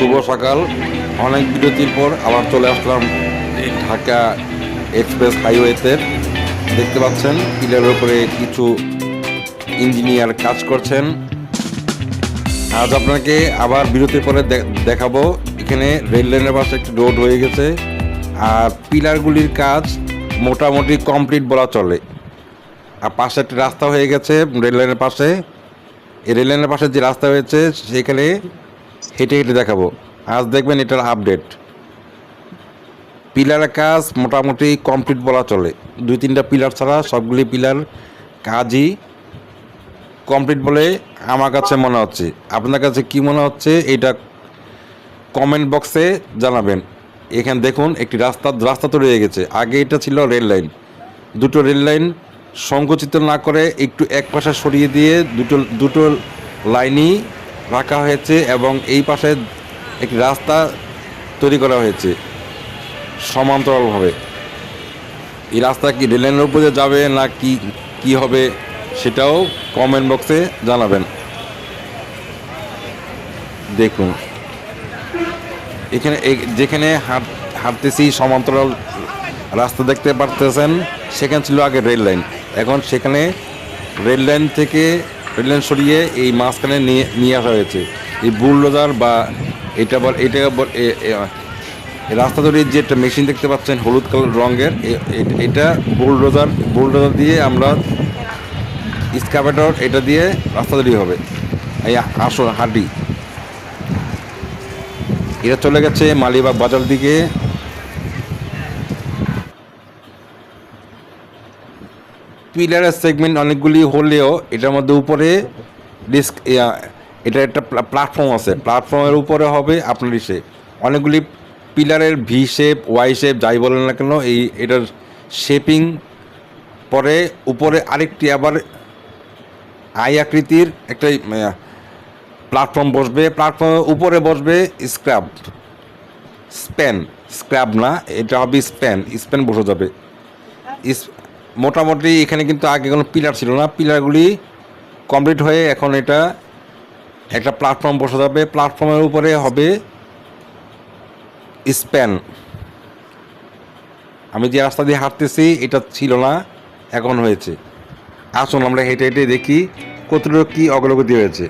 শুভ সকাল। অনেক বিরতির পর আবার চলে আসলাম এই ঢাকা এক্সপ্রেস হাইওয়েতে। দেখতে পাচ্ছেন পিলারের উপরে কিছু ইঞ্জিনিয়ার কাজ করছেন। আজ আপনাকে আবার বিরতির পরে দেখাবো। এখানে রেল লাইনের পাশে একটি রোড হয়ে গেছে, আর পিলারগুলির কাজ মোটামুটি কমপ্লিট বলা চলে। আর পাশে একটা রাস্তা হয়ে গেছে রেল লাইনের পাশে। এই রেল লাইনের পাশে যে রাস্তা হয়েছে সেখানে হেঁটে হেঁটে দেখাবো। আজ দেখবেন এটার আপডেট। পিলারের কাজ মোটামুটি কমপ্লিট বলা চলে। 2-3টা পিলার ছাড়া সবগুলি পিলার কাজই কমপ্লিট বলে আমার কাছে মনে হচ্ছে। আপনার কাছে কি মনে হচ্ছে এটা কমেন্ট বক্সে জানাবেন। এখানে দেখুন একটি রাস্তা তৈরি হয়ে গেছে। আগে এটা ছিল রেল লাইন। দুটো রেল লাইন সংকুচিত না করে একটু এক পাশে সরিয়ে দিয়ে দুটো লাইনই রাখা হয়েছে, এবং এই পাশে একটি রাস্তা তৈরি করা হয়েছে সমান্তরালভাবে। এই রাস্তা কি রেল লাইনের উপরে যাবে না কি হবে সেটাও কমেন্ট বক্সে জানাবেন। দেখুন এখানে যেখানে হাঁটতেছি সমান্তরাল রাস্তা দেখতে পারতেছেন, সেখানে ছিল আগে রেল লাইন। এখন সেখানে রেল লাইন থেকে রেল লাইন সরিয়ে এই মাঝখানে নিয়ে আসা হয়েছে এই বুলডোজার বা এটা রাস্তা তৈরির যে একটা মেশিন দেখতে পাচ্ছেন হলুদ কালার রঙের, এটা বুলডোজার দিয়ে আমরা স্কাভেটর এটা দিয়ে রাস্তা তৈরি হবে। এই আসল হাঁটি এটা চলে গেছে মালিবাগ বাজার দিকে। পিলারের সেগমেন্ট অনেকগুলি হলেও এটার মধ্যে উপরে এটা একটা প্ল্যাটফর্ম আছে। প্ল্যাটফর্মের উপরে হবে আপনার অনেকগুলি পিলারের ভি শেপ, ওয়াই শেপ, যাই বলেন না কেন, এটার শেপিং পরে উপরে আরেকটি আবার আই আকৃতির একটা প্ল্যাটফর্ম বসবে। প্ল্যাটফর্মের উপরে বসবে স্ক্র্যাব না, এটা হবে স্প্যান বসে যাবে। মোটামুটি এখানে কিন্তু আগে কোনো পিলার ছিল না। পিলারগুলি কমপ্লিট হয়ে এখন এটা একটা প্ল্যাটফর্ম বসে যাবে। প্ল্যাটফর্মের উপরে হবে স্প্যান। আমি যে রাস্তা দিয়ে হাঁটতেছি এটা ছিল না, এখন হয়েছে। আসুন আমরা হেঁটে হেঁটে দেখি কতটুকু কী অগ্রগতি হয়েছে।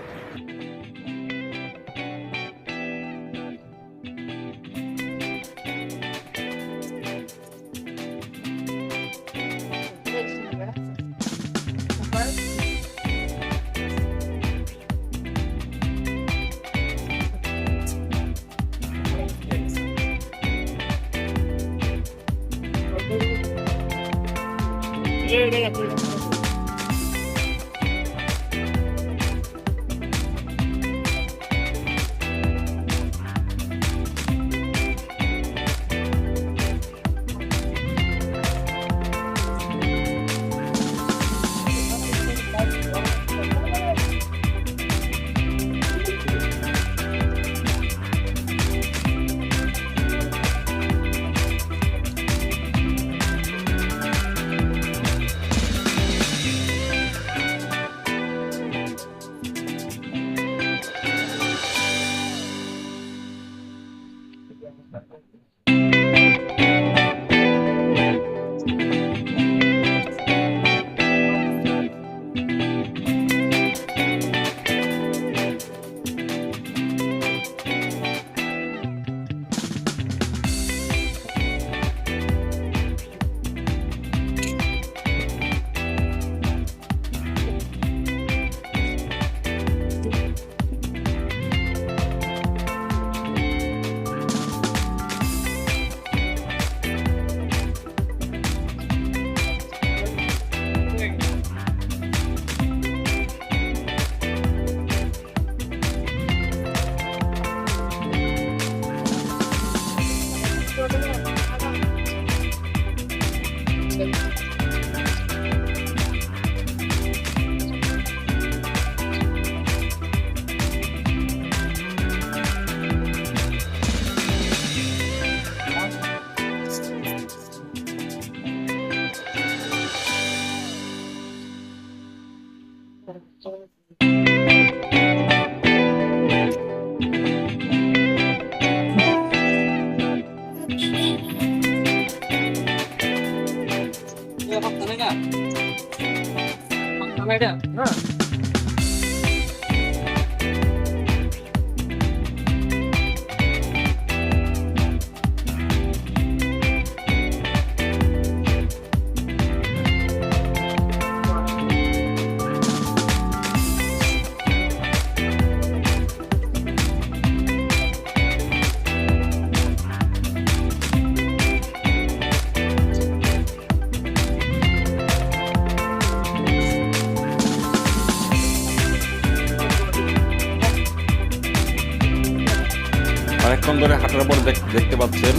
অনেকক্ষণ ধরে হাঁটার পর দেখতে পাচ্ছেন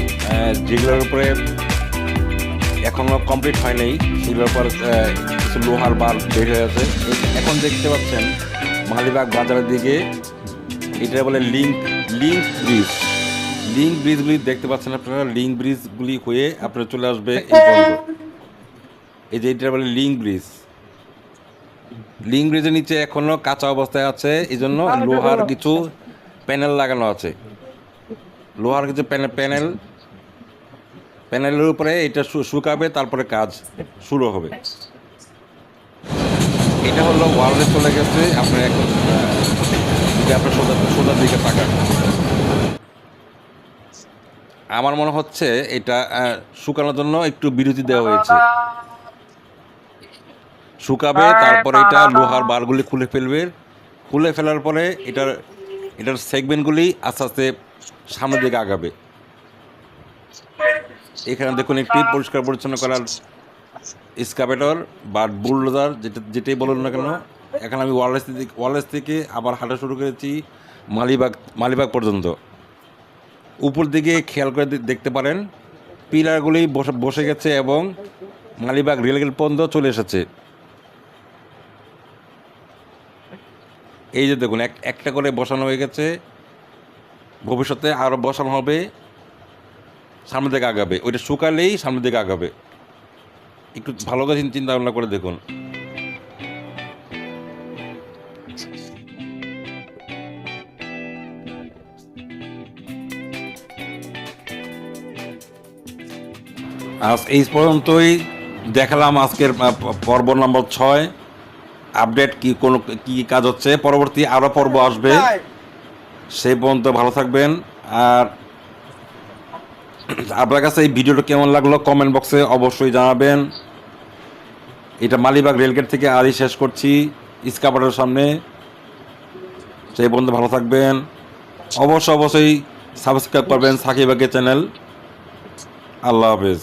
যেগুলোর উপরে এখনো কমপ্লিট হয় নাই সেগুলোর উপর কিছু লোহার বার বের হয়ে আছে। এখন দেখতে পাচ্ছেন মালিবাগ বাজারের দিকে এটা বলে লিঙ্ক ব্রিজ। লিঙ্ক ব্রিজগুলি দেখতে পাচ্ছেন আপনারা, লিঙ্ক ব্রিজগুলি হয়ে আপনারা চলে আসবে এই পর্যন্ত। এই যে এটা বলে লিঙ্ক ব্রিজ। লিঙ্ক ব্রিজের নিচে এখনো কাঁচা অবস্থায় আছে, এই জন্য লোহার কিছু প্যানেল লাগানো আছে। লোহার কিছু প্যানেলের উপরে এটা শুকাবে, তারপরে কাজ শুরু হবে। এটা হলো ওয়ার্ল্ডে চলে গেছে। আপনার এখন যদি আপনার সোজার দিকে তাকান, আমার মনে হচ্ছে এটা শুকানোর জন্য একটু বিরতি দেওয়া হয়েছে। শুকাবে, তারপরে এটা লোহার বারগুলি খুলে ফেলার পরে এটার সেগমেন্টগুলি আস্তে আস্তে সামনের দিকে আগাবে। এখানে দেখুন একটি পরিষ্কার পরিচ্ছন্ন করার এক্সকাভেটর বা বুলডোজার যেটাই বলুন না কেন। এখন আমি ওয়ারলেস থেকে আবার হাঁটা শুরু করেছি মালিবাগ পর্যন্ত। উপর দিকে খেয়াল করে দেখতে পারেন পিলারগুলি বসে গেছে এবং মালিবাগ রেলগেট পর্যন্ত চলে এসেছে। এই যে দেখুন একটা করে বসানো হয়ে গেছে, ভবিষ্যতে আরও বসানো হবে, সামনের দিকে আগাবে। ওইটা শুকালেই সামনের দিকে আগাবে। একটু ভালো করে চিন্তা ভাবনা করে দেখুন। আজ এই পর্যন্তই দেখালাম আজকের পর্ব নম্বর 6। আপডেট কি কাজ হচ্ছে, পরবর্তী আরও পর্ব আসবে। সেই পর্যন্ত ভালো থাকবেন। আর আপনার কাছে এই ভিডিওটা কেমন লাগলো কমেন্ট বক্সে অবশ্যই জানাবেন। এটা মালিবাগ রেলগেট থেকে আজই শেষ করছি, স্কাপারের সামনে। সেই পর্যন্ত ভালো থাকবেন। অবশ্যই সাবস্ক্রাইব করবেন সাকিব আকে চ্যানেল। আল্লাহ হাফেজ।